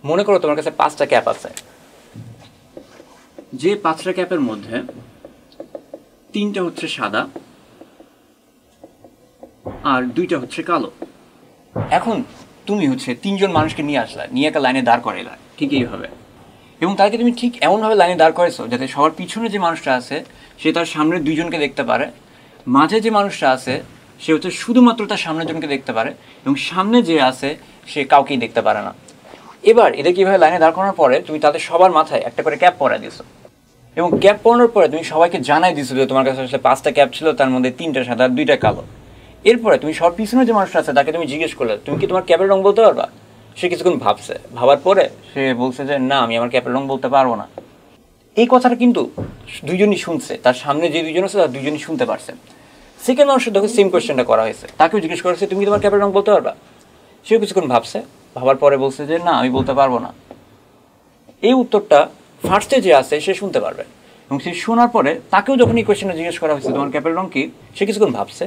মনে করো তোমার কাছে 5টা ক্যাপ আছে, যে 5টা ক্যাপের মধ্যে 3টা হচ্ছে সাদা আর 2টা হচ্ছে কালো। এখন তুমি হচ্ছে 3জন মানুষকে নিয়ে আসলা, নিয়ে একটা লাইনে দাঁড় করাইলা ঠিক এইভাবে, এবং তাকে তুমি ঠিক এমনভাবে লাইনে দাঁড় করাইছো যাতে সবার পিছনে যে মানুষটা আছে সে তার সামনের 2জনকে দেখতে পারে, মাঝে যে মানুষটা আছে সে হচ্ছে শুধুমাত্র তার সামনের জনকে দেখতে পারে, এবং সামনে যে আছে সে কাউকেই দেখতে পারে না। এবার এদের কীভাবে লাইনে দাঁড় করানোর পরে তুমি তাদের সবার মাথায় একটা করে ক্যাপ পরা দিছো, এবং ক্যাপ পরানোর পরে তুমি সবাইকে জানাই দিছো যে তোমার কাছে আসলে 5টা ক্যাপ ছিল, তার মধ্যে 3টা সাদা আর 2টা কালো। এরপরে তুমি সব পিছনে যে মানুষটা আছে তাকে তুমি জিজ্ঞেস করলে তুমি কি তোমার ক্যাপের রং বলতে পারবা? সে কিছুক্ষণ ভাবছে, ভাবার পরে সে বলছে যে না, আমি আমার ক্যাপের রং বলতে পারবো না। এই কথাটা কিন্তু 2জনই শুনছে, তার সামনে যে 2জন আছে তার 2জনই শুনতে পারছে। সেকেন্ড মানুষের দেখো সেম কোয়েশ্চেনটা করা হয়েছে, তাকেও জিজ্ঞেস করেছে তুমি কি তোমার ক্যাপের রং বলতে পারবা? সেও কিছুক্ষণ ভাবছে, ভাবার পরে বলছে যে না, আমি বলতে পারবো না। এই উত্তরটা ফার্স্টে যে আছে সে শুনতে পারবে, এবং সে শোনার পরে তাকেও যখন এই কোয়েশ্চেনটা জিজ্ঞেস করা হয়েছে তোমার ক্যাপের রং কি, সে কিছুক্ষণ ভাবছে,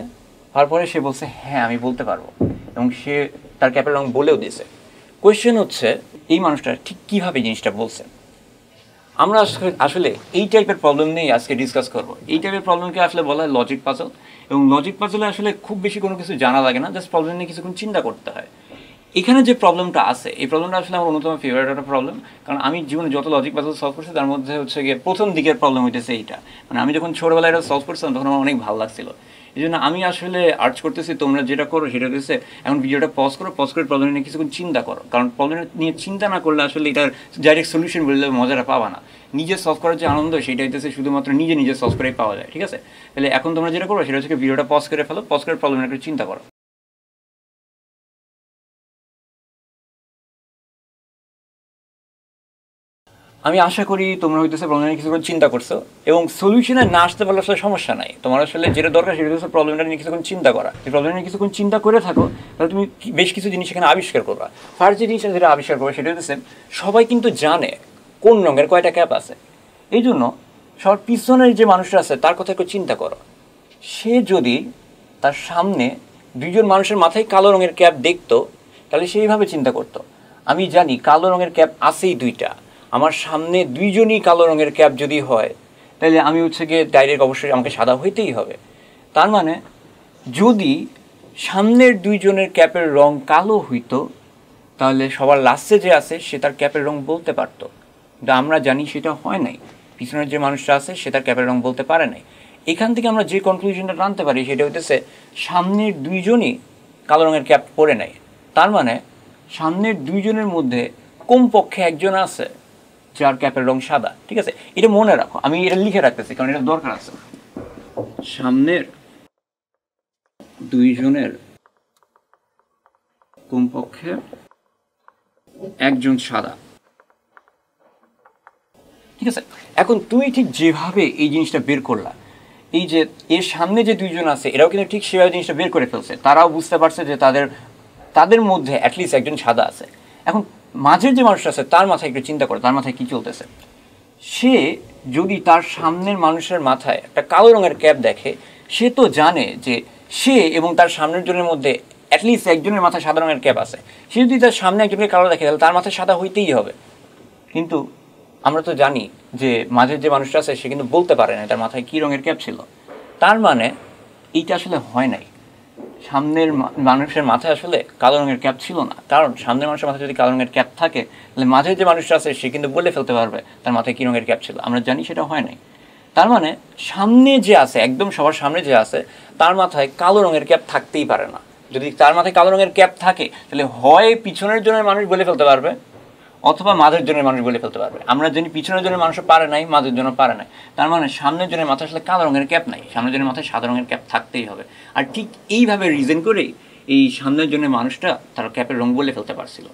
তারপরে সে বলছে হ্যাঁ আমি বলতে পারবো, এবং সে তার ক্যাপের রং বলেও দিয়েছে। কোয়েশ্চেন হচ্ছে এই মানুষটা ঠিক কীভাবে জিনিসটা বলছে। আমরা আসলে এই টাইপের প্রবলেম নিয়েই আজকে ডিসকাস করবো। এই টাইপের প্রবলেমকে আসলে বলা হয় লজিক পাজল, এবং লজিক পাজলে আসলে খুব বেশি কোনো কিছু জানা লাগে না, জাস্ট প্রবলেম নিয়ে কিছুক্ষণ চিন্তা করতে হয়। এখানে যে প্রবলেমটা আছে এই প্রবলেমটা আসলে আমার অন্যতম ফেভারিট একটা প্রবলেম, কারণ আমি জীবনে যত লজিক পাজল সলভ করছি তার মধ্যে হচ্ছে গিয়ে প্রথম দিকের প্রবলেম হইতেছে এইটা। মানে আমি যখন ছোটোবেলায় এটা সলভ করছিলাম তখন আমার অনেক ভালো লাগছিল। এই জন্য আমি আসলে আর্চ করতেছি, তোমরা যেটা করো সেটা হচ্ছে এখন ভিডিওটা পজ করো, পজ করে প্রবলেম নিয়ে কিছুক্ষণ চিন্তা করো, কারণ প্রবলেম নিয়ে চিন্তা না করলে আসলে এটার ডাইরেক্ট সলিউশন বললে মজাটা পাবা না। নিজে সলভ করার যে আনন্দ সেটা হইতেছে শুধুমাত্র নিজে সলভ করেই পাওয়া যায়, ঠিক আছে? তাহলে এখন তোমরা যেটা করো সেটা হচ্ছে ভিডিওটা পজ করে ফেলো, পজ করে প্রবলেম একটু চিন্তা করো। আমি আশা করি তোমরা হইতেছে প্রবলেম কিছু করে চিন্তা করছো, এবং সলিউশনে না আসতে পারলে আসলে সমস্যা নাই। তোমার আসলে যেটা দরকার সেটা হচ্ছে প্রবলেমটা নিয়ে কিছুক্ষণ চিন্তা করা। এই প্রবলেম নিয়ে কিছুক্ষণ চিন্তা করে থাকো তাহলে তুমি বেশ কিছু জিনিস এখানে আবিষ্কার করবা। ফার্স্ট যে জিনিসটা যেটা আবিষ্কার করবে সেটা হচ্ছে সবাই কিন্তু জানে কোন রঙের কয়টা ক্যাপ আছে। এই জন্য সবার পিছনের যে মানুষটা আছে তার কথা একটু চিন্তা করো। সে যদি তার সামনে 2জন মানুষের মাথায় কালো রঙের ক্যাপ দেখতো তাহলে সেইভাবে চিন্তা করতো, আমি জানি কালো রঙের ক্যাপ আছেই 2টা, আমার সামনে 2জনই কালো রঙের ক্যাপ যদি হয় তাহলে আমি হচ্ছে গিয়ে ডাইরেক্ট অবশ্যই আমাকে সাদা হইতেই হবে। তার মানে যদি সামনের 2জনের ক্যাপের রং কালো হইতো তাহলে সবার লাস্টে যে আছে সে তার ক্যাপের রং বলতে পারতো, কিন্তু আমরা জানি সেটা হয় নাই। পিছনের যে মানুষটা আছে সে তার ক্যাপের রং বলতে পারে নাই। এখান থেকে আমরা যে কনক্লুশনটা টানতে পারি সেটা হইতেছে সামনের 2জনই কালো রঙের ক্যাপ পরে নেয়। তার মানে সামনের 2জনের মধ্যে কমপক্ষে একজন আছে যার ক্যাপের রং সাদা, ঠিক আছে? এটা মনে রাখো, আমি এটা লিখে রাখতেছি কারণ এটা দরকার আছে। সামনের 2জনের কমপক্ষে একজন সাদা, ঠিক আছে? এখন তুমি ঠিক যেভাবে এই জিনিসটা বের করলা, এই যে এর সামনে যে 2জন আছে এরাও কিন্তু ঠিক সেভাবে জিনিসটা বের করে ফেলছে, তারাও বুঝতে পারছে যে তাদের মধ্যে অ্যাটলিস্ট একজন সাদা আছে। এখন মাঝের যে মানুষটা আছে তার মাথায় একটু চিন্তা করো, তার মাথায় কী চলতেছে। সে যদি তার সামনের মানুষের মাথায় একটা কালো রঙের ক্যাপ দেখে, সে তো জানে যে সে এবং তার সামনের জনের মধ্যে অ্যাটলিস্ট একজনের মাথায় সাদা রঙের ক্যাপ আছে। সে যদি তার সামনে একজনকে কালো দেখে তাহলে তার মাথায় সাদা হইতেই হবে। কিন্তু আমরা তো জানি যে মাঝের যে মানুষটা আছে সে কিন্তু বলতে পারে না তার মাথায় কী রঙের ক্যাপ ছিল। তার মানে এইটা আসলে হয় নাই, সামনের মানুষের মাথায় আসলে কালো রঙের ক্যাপ ছিল না। কারণ সামনের মানুষের মাথায় যদি কালো রঙের ক্যাপ থাকে তাহলে মাঝের যে মানুষটা আছে সে কিন্তু বলে ফেলতে পারবে তার মাথায় কী রঙের ক্যাপ ছিল। আমরা জানি সেটা হয় নাই। তার মানে সামনে যে আছে, একদম সবার সামনে যে আছে তার মাথায় কালো রঙের ক্যাপ থাকতেই পারে না। যদি তার মাথায় কালো রঙের ক্যাপ থাকে তাহলে হয় পিছনের জনের মানুষ বলে ফেলতে পারবে অথবা মাঝের জনের মানুষ বলে ফেলতে পারবে। আমরা জানি পিছনের জনের মানুষও পারে নাই, মাঝের জন্য পারে নাই। তার মানে সামনের জনের মাথায় আসলে কালো রঙের ক্যাপ নাই, সামনের জনের মাথায় সাদা রঙের ক্যাপ থাকতেই হবে। আর ঠিক এইভাবে রিজন করেই এই সামনের জনের মানুষটা তার ক্যাপের রং বলে ফেলতে পারছিল।